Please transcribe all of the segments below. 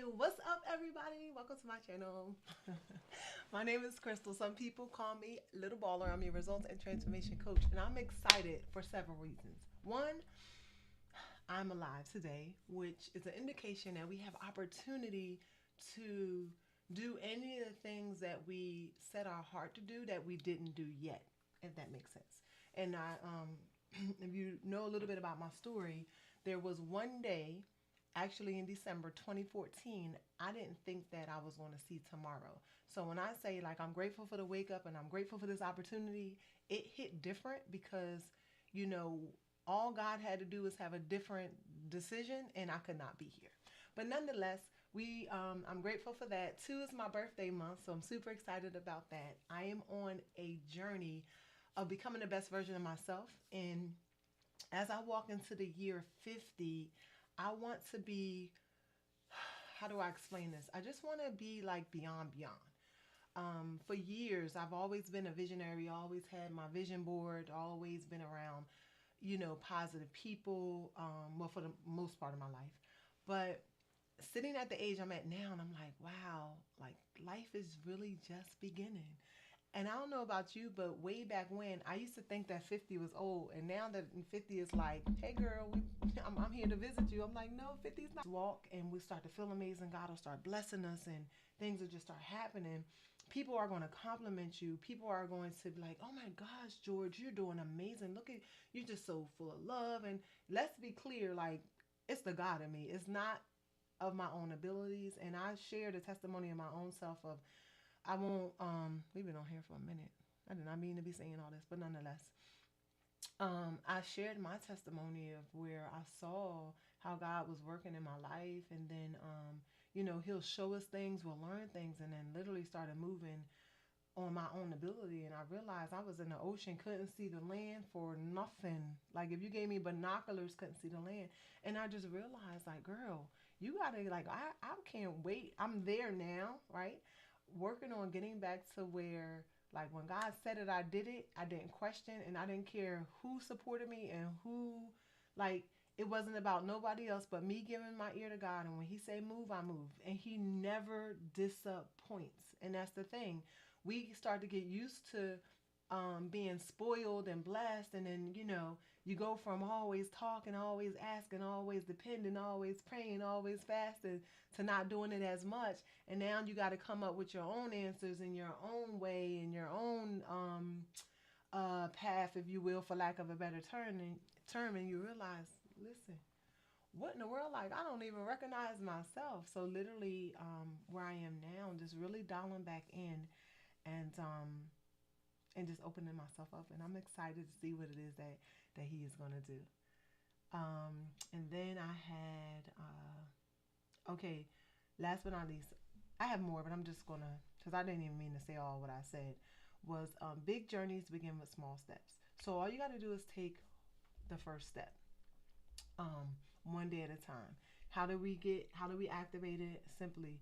What's up, everybody? Welcome to my channel. My name is Crystal. Some people call me Little Baller. I'm your results and transformation coach, and I'm excited for several reasons. One, I'm alive today, which is an indication that we have opportunity to do any of the things that we set our heart to do that we didn't do yet, if that makes sense. And if you know a little bit about my story, there was one day, actually in December 2014, I didn't think that I was going to see tomorrow. So when I say like I'm grateful for the wake up and I'm grateful for this opportunity, it hit different because you know all God had to do was have a different decision, and I could not be here. But nonetheless, we I'm grateful for that. Two is my birthday month, so I'm super excited about that. I am on a journey of becoming the best version of myself, and as I walk into the year 50, I want to be, how do I explain this? I just want to be like beyond. For years, I've always been a visionary, always had my vision board, always been around, positive people, well, for the most part of my life. But sitting at the age I'm at now, and I'm like, wow, like life is really just beginning. And I don't know about you, but way back when, I used to think that 50 was old. And now that 50 is like, hey girl, I'm here to visit you. I'm like, no, 50 is not. Walk and we start to feel amazing. God will start blessing us and things will just start happening. People are going to compliment you. People are going to be like, oh my gosh, George, you're doing amazing. Look at, you're just so full of love. And let's be clear, like, it's the God in me. It's not of my own abilities. And I share the testimony of my own self of I won't. We've been on here for a minute. I did not mean to be saying all this, but nonetheless, I shared my testimony of where I saw how God was working in my life, and then, He'll show us things, we'll learn things, and then literally started moving on my own ability. And I realized I was in the ocean, couldn't see the land for nothing. Like if you gave me binoculars, couldn't see the land. And I just realized, like, girl, you gotta like I can't wait. I'm there now, right? Working on getting back to where like when God said it, I did it. I didn't question and I didn't care who supported me and who like it wasn't about nobody else but me giving my ear to God. And when He say move, I move. And He never disappoints. And that's the thing. We start to get used to being spoiled and blessed, and then you go from always talking, always asking, always depending, always praying, always fasting to not doing it as much. And now you got to come up with your own answers in your own way, in your own path, if you will, for lack of a better term. And you realize, listen, what in the world? Like, I don't even recognize myself. So literally, where I am now, just really dialing back in, and just opening myself up. And I'm excited to see what it is that He is going to do. And then I had, okay, last but not least, I have more, but I'm just going to, because I didn't even mean to say all what I said, was big journeys begin with small steps. So all you got to do is take the first step, one day at a time. How do we activate it? Simply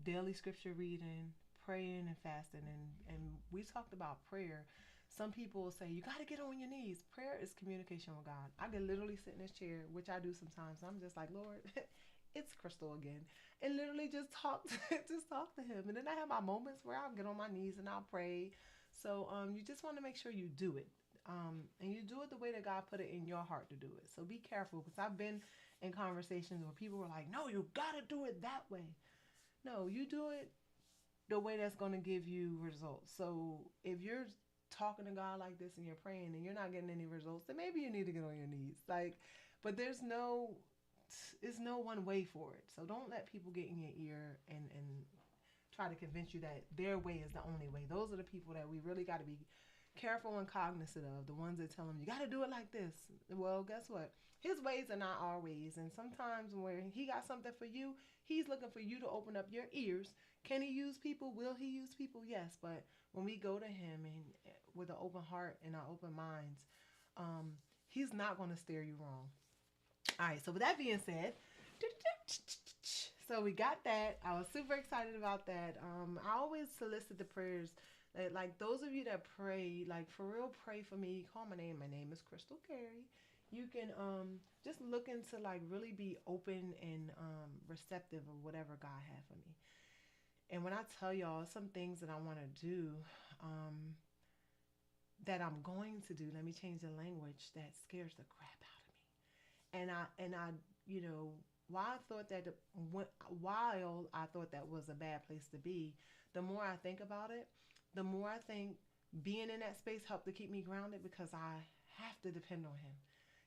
daily scripture reading, praying and fasting. And we talked about prayer. Some people will say you got to get on your knees. Prayer is communication with God. I can literally sit in this chair, which I do sometimes. I'm just like, Lord, it's Crystal again, and literally just talk to, just talk to Him. And then I have my moments where I'll get on my knees and I'll pray. So you just want to make sure you do it, and you do it the way that God put it in your heart to do it. So be careful, because I've been in conversations where people were like, "No, you got to do it that way." No, you do it the way that's going to give you results. So if you're talking to God like this and you're praying and you're not getting any results, then maybe you need to get on your knees. Like, but it's no one way for it. So don't let people get in your ear and try to convince you that their way is the only way. Those are the people that we really got to be careful and cognizant of. The ones that tell them you got to do it like this. Well, guess what? His ways are not our ways. And sometimes when He got something for you, He's looking for you to open up your ears. Can He use people? Will He use people? Yes. But when we go to Him and with an open heart and our open minds, um, He's not going to steer you wrong. All right. So with that being said, so we got that. I was super excited about that. I always solicit the prayers that, like, those of you that pray, like, for real, pray for me. Call my name. My name is Crystal Carey. You can just look into like really be open and receptive of whatever God had for me. And when I tell y'all some things that I want to do, um, that I'm going to do, let me change the language, that scares the crap out of me. And I, you know, while I thought that while I thought that was a bad place to be, the more I think about it, the more I think being in that space helped to keep me grounded because I have to depend on Him.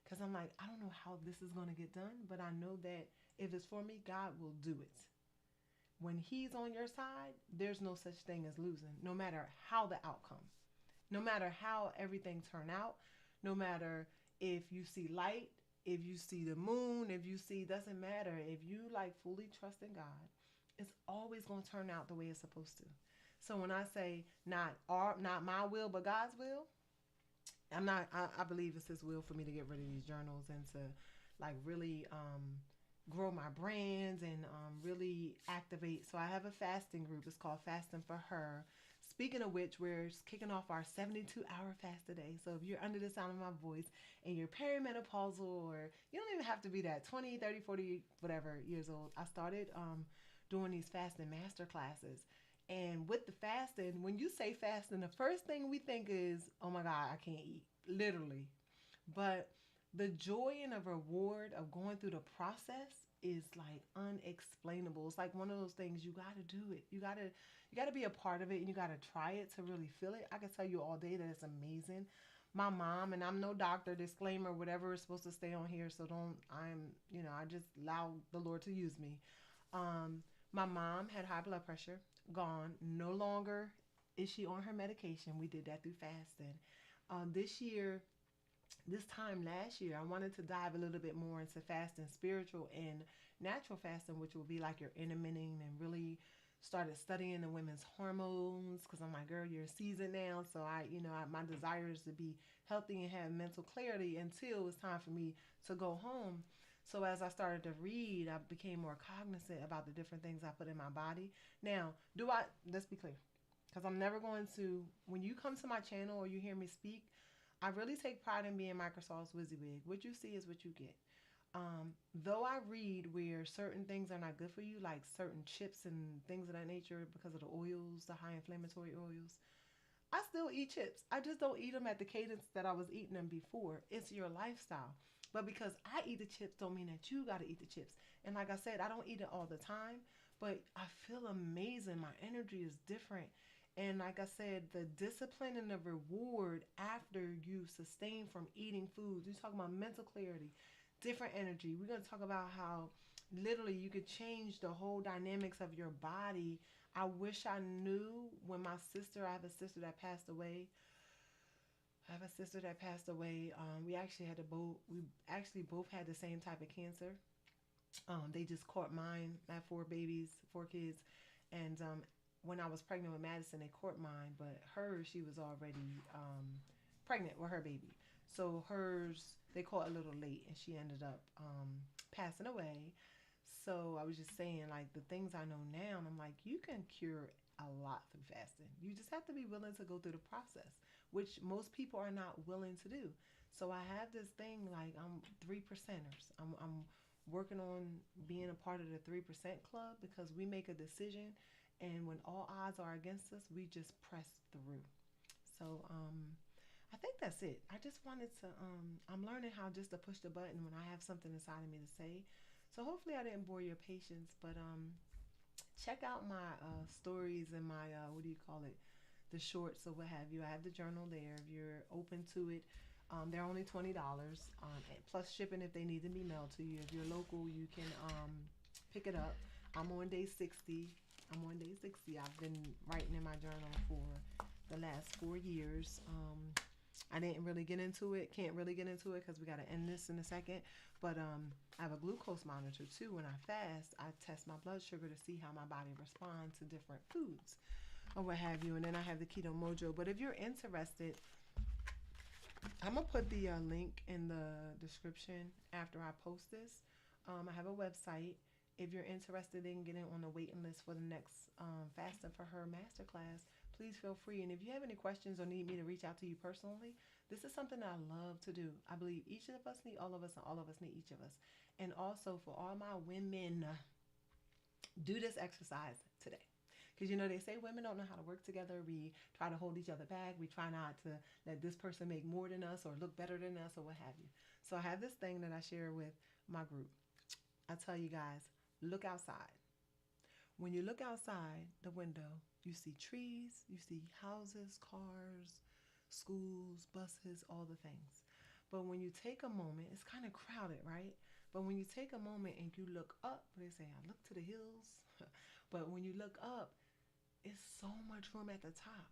Because I'm like, I don't know how this is going to get done, but I know that if it's for me, God will do it. When He's on your side, there's no such thing as losing, no matter how the outcome, no matter how everything turn out, no matter if you see light, if you see the moon, if you see, doesn't matter. If you like fully trust in God, it's always going to turn out the way it's supposed to. So when I say not my will but God's will, I'm not. I believe it's His will for me to get rid of these journals and to like really grow my brands and really activate. So I have a fasting group. It's called Fasting for Her. Speaking of which, we're kicking off our 72-hour fast today. So if you're under the sound of my voice and you're perimenopausal, or you don't even have to be that 20, 30, 40, whatever years old, I started doing these fasting master classes. And with the fasting, when you say fasting, the first thing we think is, oh my God, I can't eat, literally. But the joy and the reward of going through the process is like unexplainable. It's like one of those things, you got to do it. You got to be a part of it, and you got to try it to really feel it. I can tell you all day that it's amazing. My mom, and I'm no doctor, disclaimer, whatever is supposed to stay on here, so don't, I just allow the Lord to use me. Um, my mom had high blood pressure, gone, no longer is she on her medication. We did that through fasting. This year, this time last year, I wanted to dive a little bit more into fasting, spiritual and natural fasting, which will be like your intermittent, and really started studying the women's hormones because I'm like, girl, you're a season now. So my desire is to be healthy and have mental clarity until it's time for me to go home. So as I started to read, I became more cognizant about the different things I put in my body. Now, let's be clear, because I'm never going to, when you come to my channel or you hear me speak, I really take pride in being Microsoft's WYSIWYG. What you see is what you get. Though I read where certain things are not good for you, like certain chips and things of that nature because of the oils, the high inflammatory oils, I still eat chips. I just don't eat them at the cadence that I was eating them before. It's your lifestyle. But because I eat the chips don't mean that you got to eat the chips. And like I said, I don't eat it all the time, but I feel amazing. My energy is different. And like I said, the discipline and the reward after you sustain from eating foods. You talk about mental clarity, different energy. We're going to talk about how literally you could change the whole dynamics of your body. I wish I knew when I have a sister that passed away. I have a sister that passed away. We actually both had the same type of cancer. They just caught mine. I have four babies, four kids, and when I was pregnant with Madison, they caught mine. But hers, she was already pregnant with her baby. So hers, they caught a little late, and she ended up passing away. So I was just saying, like the things I know now, and I'm like, you can cure a lot through fasting. You just have to be willing to go through the process, which most people are not willing to do. So I have this thing like I'm 3%ers. I'm working on being a part of the 3% club because we make a decision, and when all odds are against us, we just press through. So I think that's it. I just wanted to. I'm learning how just to push the button when I have something inside of me to say. So hopefully I didn't bore your patience, but check out my stories and my what do you call it, the shorts or what have you. I have the journal there. If you're open to it, they're only $20 plus shipping if they need to be mailed to you. If you're local, you can pick it up. I'm on day 60. I've been writing in my journal for the last 4 years. I didn't really get into it. Can't really get into it because we got to end this in a second. But I have a glucose monitor too. When I fast, I test my blood sugar to see how my body responds to different foods or what have you. And then I have the Keto Mojo. But if you're interested, I'm going to put the link in the description after I post this. I have a website. If you're interested in getting on the waiting list for the next Fasting for Her masterclass, please feel free. And if you have any questions or need me to reach out to you personally, this is something that I love to do. I believe each of us need all of us, and all of us need each of us. And also for all my women, Do this exercise today. Because you know, they say women don't know how to work together. We try to hold each other back. We try not to let this person make more than us or look better than us or what have you. So I have this thing that I share with my group. I tell you guys, look outside. When you look outside the window, you see trees, you see houses, cars, schools, buses, all the things. But when you take a moment, it's kind of crowded, right? But when you take a moment and you look up, they say, I look to the hills. But when you look up, it's so much room at the top.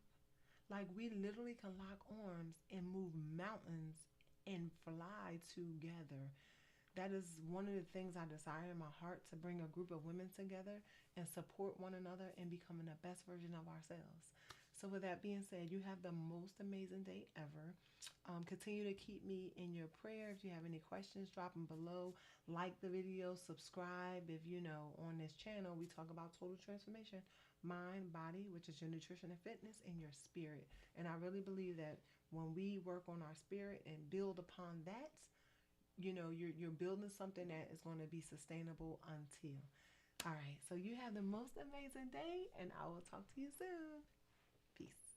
Like we literally can lock arms and move mountains and fly together. That is one of the things I desire in my heart, to bring a group of women together and support one another in becoming the best version of ourselves. So, with that being said, you have the most amazing day ever. Continue to keep me in your prayer. If you have any questions, drop them below. Like the video, subscribe. If you know, on this channel, we talk about total transformation, mind, body, which is your nutrition and fitness, and your spirit. And I really believe that when we work on our spirit and build upon that, you're building something that is going to be sustainable until. All right, so you have the most amazing day, and I will talk to you soon. Peace.